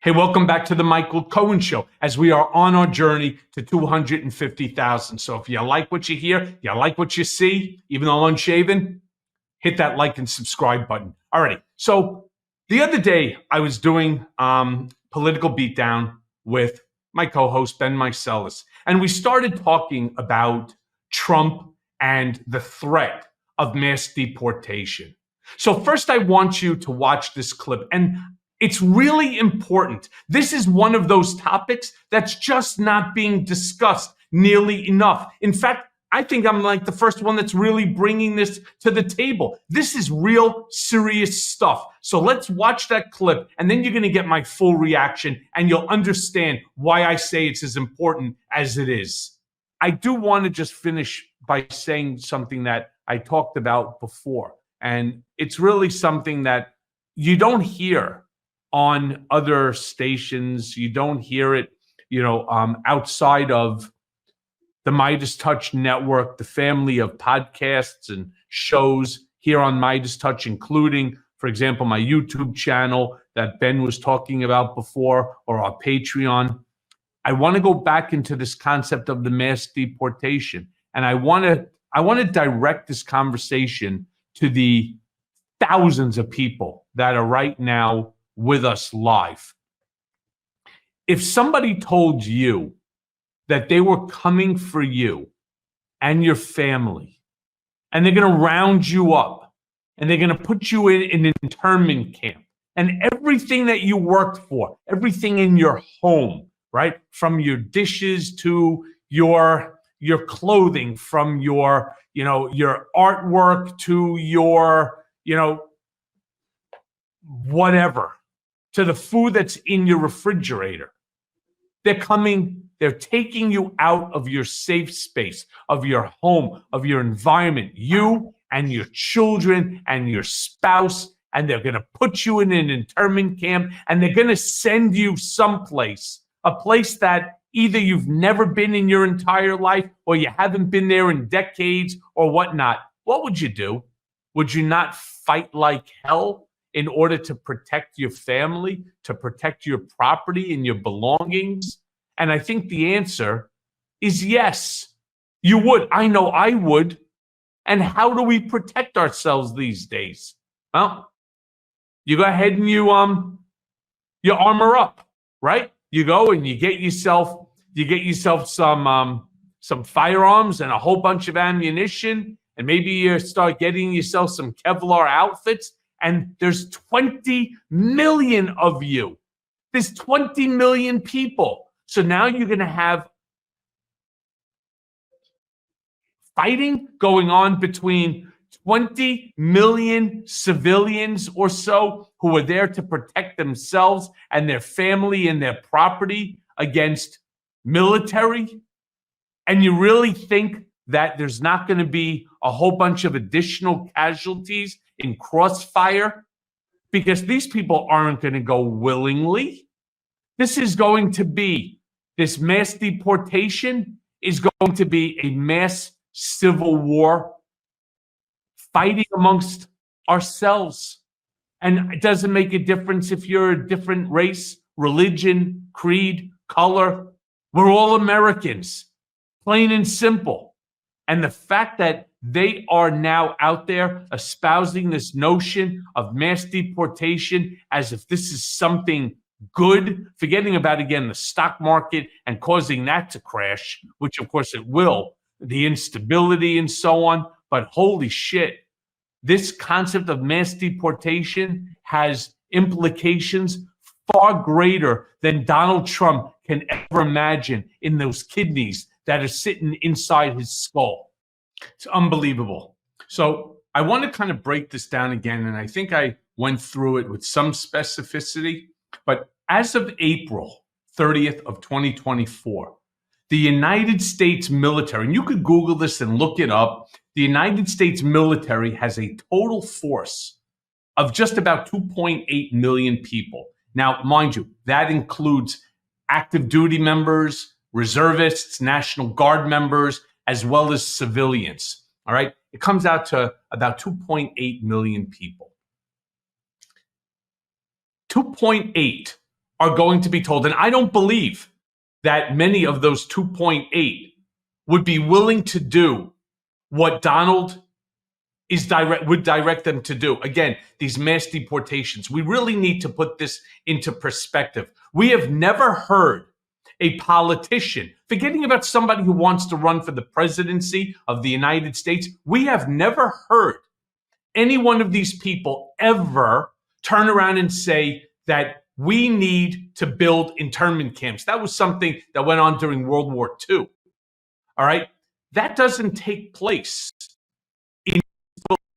Hey, welcome back to the Michael Cohen Show as we are on our journey to 250,000. So if you like what you hear, you like what you see, even though I'm unshaven, hit that like and subscribe button. Alrighty. So the other day I was doing Political Beatdown with my co-host Ben Meiselas, and we started talking about Trump and the threat of mass deportation. So first I want you to watch this clip, and it's really important. This is one of those topics that's just not being discussed nearly enough. In fact, I think I'm like the first one that's really bringing this to the table. This is real serious stuff. So let's watch that clip, and then you're going to get my full reaction, and you'll understand why I say it's as important as it is. I do want to just finish by saying something that I talked about before, and it's really something that you don't hear on other stations. You don't hear it, outside of the Midas Touch network, the family of podcasts and shows here on Midas Touch, including, for example, my YouTube channel that Ben was talking about before, or our Patreon. I want to go back into this concept of the mass deportation, and I want to direct this conversation to the thousands of people that are right now with us live. If somebody told you that they were coming for you and your family, and they're going to round you up, and they're going to put you in an internment camp, and everything that you worked for, everything in your home, right, from your dishes to your clothing, from your artwork to your whatever, to the food that's in your refrigerator. They're taking you out of your safe space, of your home, of your environment, you and your children and your spouse, and they're going to put you in an internment camp, and they're going to send you someplace, a place that either you've never been in your entire life, or you haven't been there in decades or whatnot. What would you do? Would you not fight like hell in order to protect your family, to protect your property and your belongings? And I think the answer is yes, you would. I know I would. And how do we protect ourselves these days? Well, you go ahead and you armor up, right? You go and you get yourself some firearms and a whole bunch of ammunition, and maybe you start getting yourself some Kevlar outfits. And there's 20 million of you. There's 20 million people. So now you're going to have fighting going on between 20 million civilians or so who are there to protect themselves and their family and their property against military. And you really think that there's not going to be a whole bunch of additional casualties in crossfire? Because these people aren't going to go willingly. This mass deportation is going to be a mass civil war, fighting amongst ourselves. And it doesn't make a difference if you're a different race, religion, creed, color. We're all Americans, plain and simple. And the fact that they are now out there espousing this notion of mass deportation as if this is something good, forgetting about, again, the stock market and causing that to crash, which of course it will, the instability and so on. But holy shit, this concept of mass deportation has implications far greater than Donald Trump can ever imagine in those kidneys that are sitting inside his skull. It's unbelievable. So I want to kind of break this down again, and I think I went through it with some specificity. But as of April 30th of 2024, the United States military, and you could Google this and look it up, the United States military has a total force of just about 2.8 million people. Now, mind you, that includes active duty members, reservists, National Guard members, as well as civilians. All right. It comes out to about 2.8 million people. 2.8 are going to be told, and I don't believe that many of those 2.8 would be willing to do what Donald would direct them to do. Again, these mass deportations. We really need to put this into perspective. We have never heard a politician, forgetting about somebody who wants to run for the presidency of the United States, we have never heard any one of these people ever turn around and say that we need to build internment camps. That was something that went on during World War II. All right? That doesn't take place in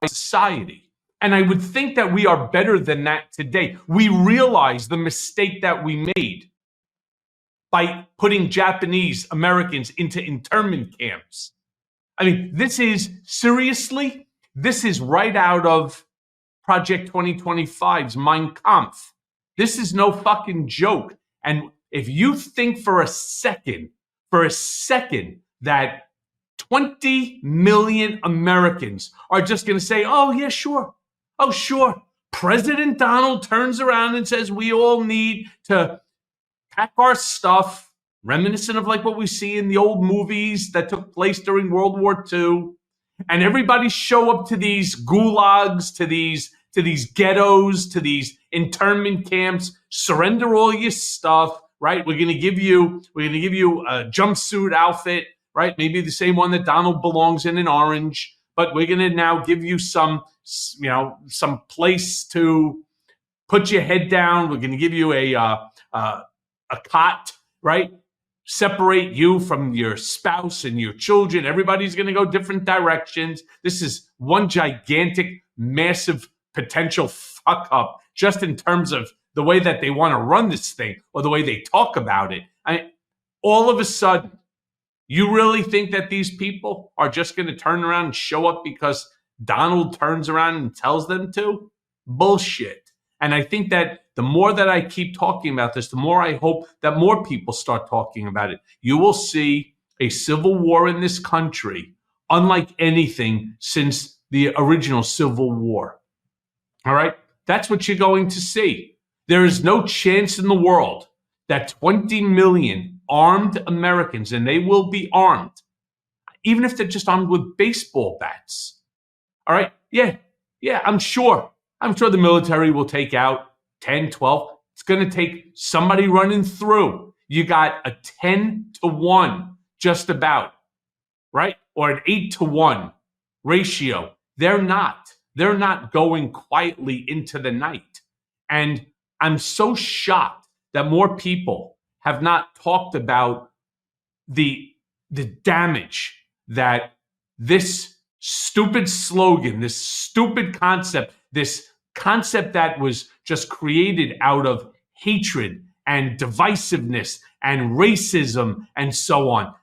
society. And I would think that we are better than that today. We realize the mistake that we made by putting Japanese Americans into internment camps. I mean, this is seriously, this is right out of Project 2025's Mein Kampf. This is no fucking joke. And if you think for a second that 20 million Americans are just going to say, oh, yeah, sure. Oh, sure. President Donald turns around and says we all need to pack our stuff, reminiscent of like what we see in the old movies that took place during World War II. And everybody show up to these gulags, to these ghettos, to these internment camps, surrender all your stuff, right? We're going to give you a jumpsuit outfit, right? Maybe the same one that Donald belongs in orange, but we're going to now give you some place to put your head down. We're going to give you a cot, right? Separate you from your spouse and your children. Everybody's going to go different directions. This is one gigantic, massive potential fuck up just in terms of the way that they want to run this thing or the way they talk about it. All of a sudden, you really think that these people are just going to turn around and show up because Donald turns around and tells them to? Bullshit. And I think that the more that I keep talking about this, the more I hope that more people start talking about it. You will see a civil war in this country unlike anything since the original Civil War. All right? That's what you're going to see. There is no chance in the world that 20 million armed Americans, and they will be armed, even if they're just armed with baseball bats. All right? Yeah, I'm sure the military will take out 10, 12. It's going to take somebody running through. You got a 10-to-1 just about, right? Or an 8-to-1 ratio. They're not going quietly into the night. And I'm so shocked that more people have not talked about the damage that this stupid slogan, this stupid concept, this concept that was just created out of hatred and divisiveness and racism and so on,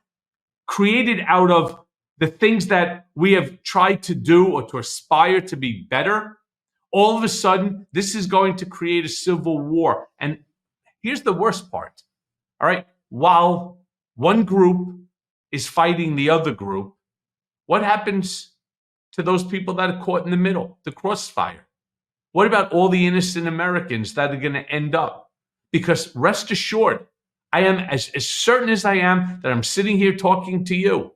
created out of the things that we have tried to do or to aspire to be better. All of a sudden, this is going to create a civil war. And here's the worst part. All right, while one group is fighting the other group, what happens to those people that are caught in the middle, the crossfire? What about all the innocent Americans that are going to end up? Because rest assured, I am as certain as I am that I'm sitting here talking to you.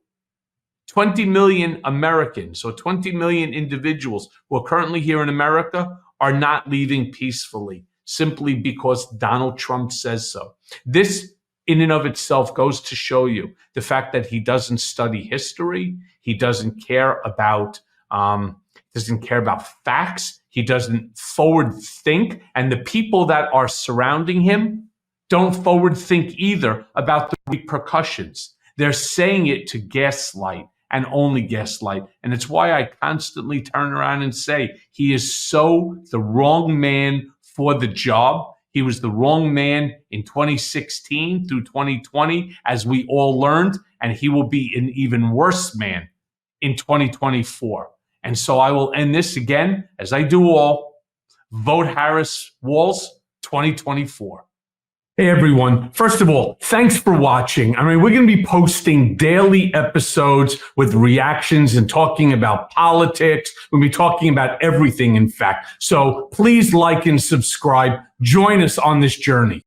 20 million Americans or 20 million individuals who are currently here in America are not leaving peacefully simply because Donald Trump says so. This in and of itself goes to show you the fact that he doesn't study history. He doesn't care about facts. He doesn't forward think. And the people that are surrounding him don't forward think either about the repercussions. They're saying it to gaslight and only gaslight. And it's why I constantly turn around and say he is so the wrong man for the job. He was the wrong man in 2016 through 2020, as we all learned, and he will be an even worse man in 2024. And so I will end this again, as I do all, vote Harris Walz 2024. Hey, everyone. First of all, thanks for watching. I mean, we're going to be posting daily episodes with reactions and talking about politics. We'll be talking about everything, in fact. So please like and subscribe. Join us on this journey.